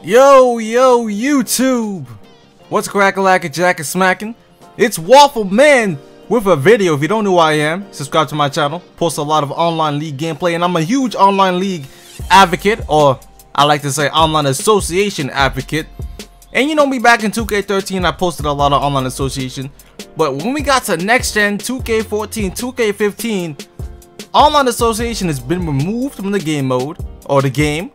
Yo, YouTube! What's crackalacka jack smacking? It's Waffle Man with a video. If you don't know who I am, subscribe to my channel. Post a lot of online league gameplay, and I'm a huge online league advocate, or I like to say online association advocate. And you know me, back in 2K13, I posted a lot of online association. But when we got to next gen, 2K14, 2K15, online association has been removed from the game mode, or the game.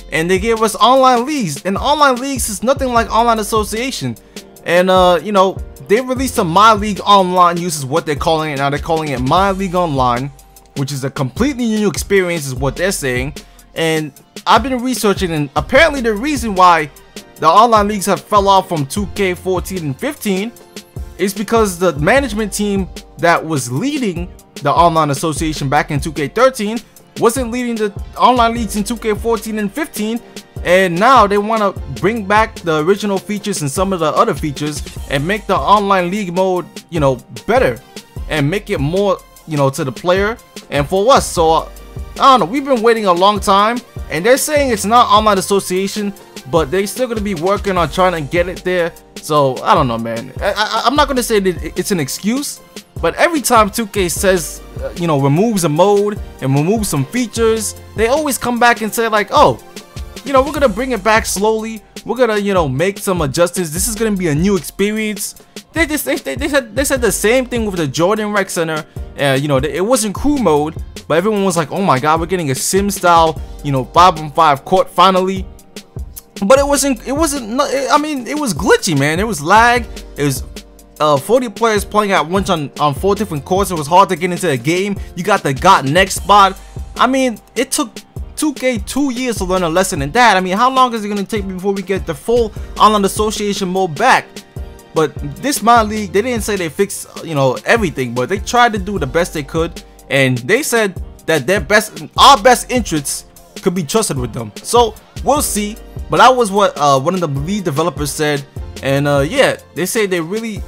And they gave us online leagues, and online leagues is nothing like online association. And you know, they released some MyLeague Online use is what they're calling it now. They're calling it MyLeague Online, which is a completely new experience is what they're saying. And I've been researching, and apparently the reason why the online leagues have fell off from 2K14 and 15 is because the management team that was leading the online association back in 2K13 wasn't leading the online leagues in 2K14 and 15, and now they want to bring back the original features and some of the other features and make the online league mode, you know, better and make it more, you know, to the player and for us. So I don't know, we've been waiting a long time, and they're saying it's not online association, but they're still going to be working on trying to get it there. So I don't know, man. I'm not going to say that it's an excuse, but every time 2K says, you know, removes a mode and removes some features, they always come back and say like, oh, you know, we're gonna bring it back slowly. We're gonna, you know, make some adjustments. This is gonna be a new experience. They said the same thing with the Jordan Rec Center. You know, it wasn't crew mode, but everyone was like, oh my god, we're getting a sim style, you know, 5-on-5 court finally. But it wasn't. I mean, it was glitchy, man. It was lag. It was 40 players playing at once on 4 different courts. It was hard to get into a game. You got the next spot. I mean, it took 2K 2 years to learn a lesson in that. I mean, how long is it going to take before we get the full online association mode back? But this MyLeague, they didn't say they fixed, you know, everything, but they tried to do the best they could, and they said that our best interests could be trusted with them. So we'll see. But that was what one of the lead developers said, and yeah, they say they really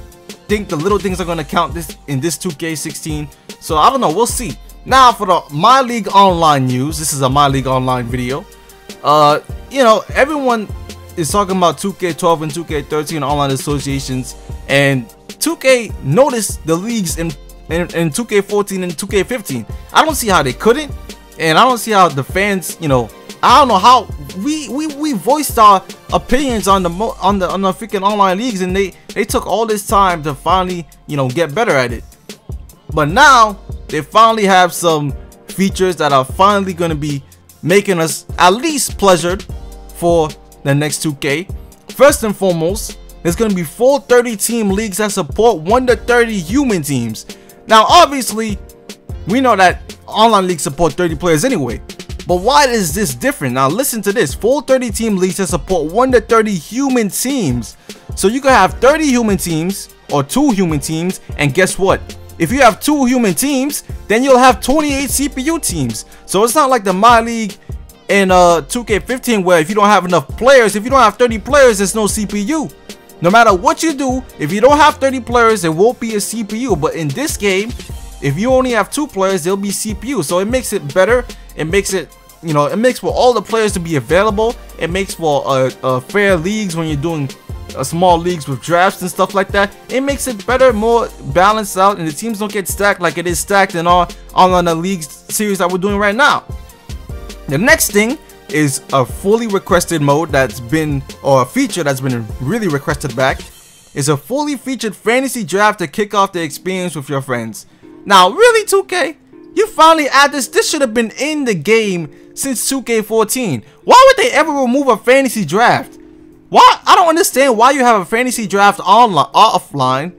think the little things are going to count in this 2K16. So I don't know, we'll see. Now for the MyLeague Online news. This is a MyLeague Online video. You know, everyone is talking about 2K12 and 2K13 online associations, and 2K noticed the leagues in 2K14 and 2K15. I don't see how they couldn't, and I don't see how the fans, you know, I don't know how we voiced our opinions on the freaking online leagues, and they took all this time to finally, you know, get better at it. But now they finally have some features that are finally going to be making us at least pleasured for the next 2K. First and foremost, there's going to be full 30-team leagues that support 1 to 30 human teams. Now obviously we know that online leagues support 30 players anyway. But why is this different? Now listen to this. Full 30-team leagues that support 1 to 30 human teams. So you can have 30 human teams or 2 human teams, and guess what? If you have 2 human teams, then you'll have 28 CPU teams. So it's not like the MyLeague in 2K15 where if you don't have enough players, if you don't have 30 players, there's no CPU. No matter what you do, if you don't have 30 players, there won't be a CPU. But in this game, if you only have 2 players, there'll be CPU. So it makes it better. It makes it, you know, it makes for all the players to be available. It makes for fair leagues when you're doing small leagues with drafts and stuff like that. It makes it better, more balanced out, and the teams don't get stacked like it is stacked in our online leagues series that we're doing right now. The next thing is a fully requested mode that's been, or a feature that's been really requested back, is a fully featured fantasy draft to kick off the experience with your friends. Now really, 2K, you finally add this. This should have been in the game since 2K14. Why would they ever remove a fantasy draft? Why? I don't understand why you have a fantasy draft offline,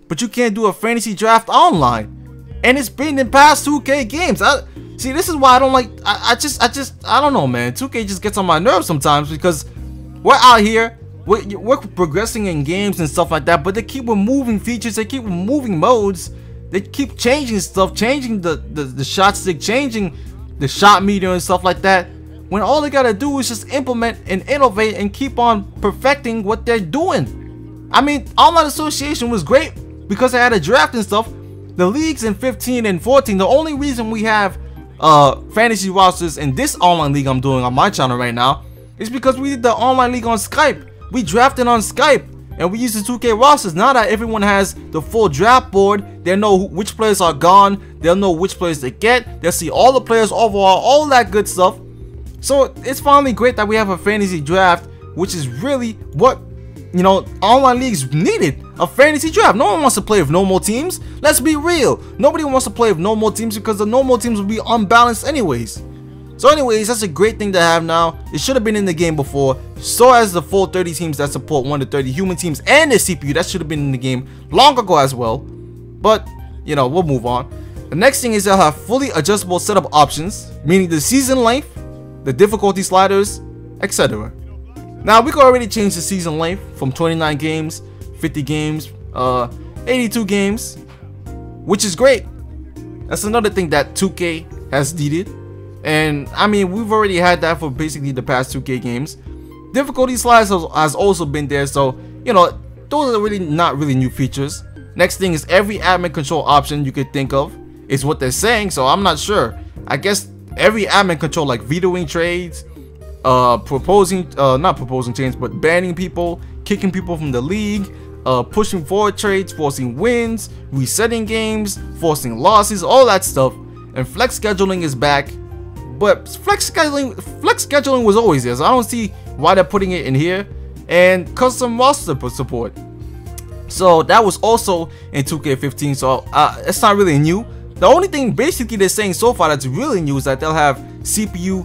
but you can't do a fantasy draft online. And it's been in past 2K games. See, this is why I don't like. I don't know, man. 2K just gets on my nerves sometimes, because we're out here, we're progressing in games and stuff like that, but they keep removing features, they keep removing modes, they keep changing stuff, changing the shot stick, changing the shot meter and stuff like that, when all they gotta do is just implement and innovate and keep on perfecting what they're doing. I mean, online association was great because they had a draft and stuff. The leagues in 15 and 14, the only reason we have fantasy rosters in this online league I'm doing on my channel right now It's because we did the online league on Skype. We drafted on Skype and we used the 2K rosters. Now that everyone has the full draft board, they'll know which players are gone, they'll know which players to get, they'll see all the players overall, all that good stuff. So it's finally great that we have a fantasy draft, which is really what, you know, online leagues needed. A fantasy draft. No one wants to play with normal teams. Let's be real. Nobody wants to play with normal teams because the normal teams will be unbalanced anyways. So anyways, that's a great thing to have now. It should have been in the game before. So as the full 30 teams that support 1 to 30 human teams and the CPU, that should have been in the game long ago as well. But, you know, we'll move on. The next thing is they'll have fully adjustable setup options, meaning the season length, the difficulty sliders, etc. Now we can already change the season length from 29 games, 50 games, 82 games, which is great. That's another thing that 2K has needed. And I mean, we've already had that for basically the past 2K games. Difficulty sliders has also been there, so you know, those are really not really new features. Next thing is every admin control option you could think of is what they're saying, so I'm not sure. I guess every admin control, like vetoing trades, not proposing change, but banning people, kicking people from the league, pushing forward trades, forcing wins, resetting games, forcing losses, all that stuff. And flex scheduling is back, but flex scheduling was always there, so I don't see why they're putting it in here. And custom roster support, so that was also in 2K15, so it's not really new. The only thing basically they're saying so far that's really new is that they'll have CPU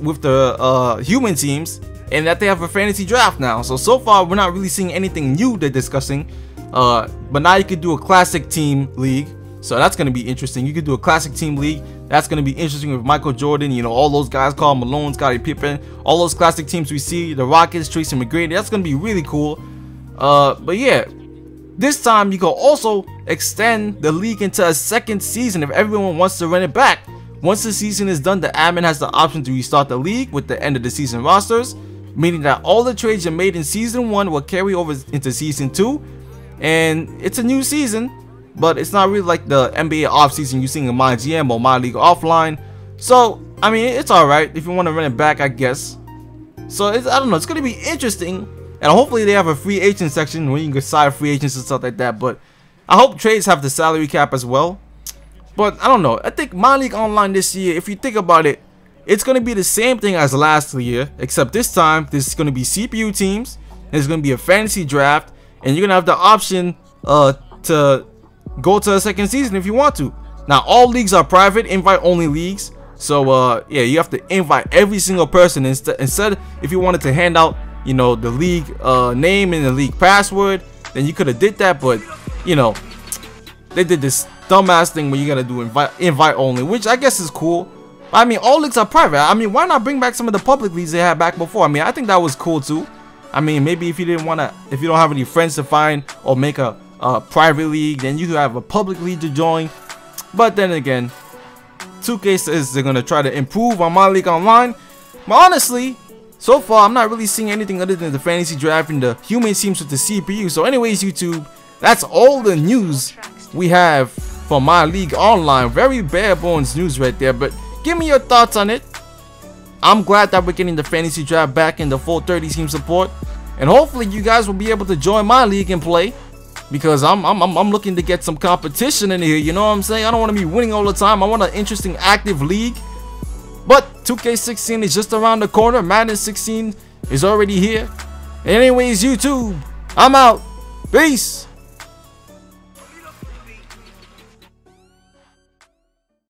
with the human teams, and that they have a fantasy draft now. So far we're not really seeing anything new they're discussing, but now you could do a classic team league, so that's going to be interesting. You could do a classic team league. That's going to be interesting with Michael Jordan, you know, all those guys, Karl Malone, Scottie Pippen, all those classic teams we see, the Rockets, Tracy McGrady. That's going to be really cool. But yeah, this time you can also extend the league into a second season if everyone wants to run it back. Once the season is done, the admin has the option to restart the league with the end of the season rosters, meaning that all the trades you made in season 1 will carry over into season 2. And it's a new season, but it's not really like the NBA offseason you see in MyGM or MyLeague Offline. So I mean, it's alright if you want to run it back, I guess. So I don't know, it's gonna be interesting. And hopefully they have a free agent section where you can sign free agents and stuff like that. But I hope trades have the salary cap as well. But I don't know, I think MyLeague Online this year, if you think about it, it's going to be the same thing as last year, except this time this is going to be CPU teams, there's going to be a fantasy draft, and you're going to have the option to go to a second season if you want to. Now all leagues are private, invite only leagues, so yeah, you have to invite every single person. Instead, if you wanted to hand out, you know, the league name and the league password, then you could have did that. But you know, they did this dumbass thing where you gotta do invite only, which I guess is cool. I mean, all leagues are private. I mean, why not bring back some of the public leagues they had back before? I mean, I think that was cool too. I mean, maybe if you didn't want to, if you don't have any friends to find or make a private league, then you could have a public league to join. But then again, 2K says they're gonna try to improve on MyLeague Online. But honestly, so far I'm not really seeing anything other than the fantasy draft and the human teams with the CPU. So anyways, YouTube, that's all the news we have for MyLeague Online. Very bare bones news right there, but give me your thoughts on it. I'm glad that we're getting the fantasy draft back in the full 30 team support, and hopefully you guys will be able to join my league and play, because I'm looking to get some competition in here. You know what I'm saying? I don't want to be winning all the time. I want an interesting active league. But 2K16 is just around the corner. Madden 16 is already here. Anyways, YouTube, I'm out. Peace.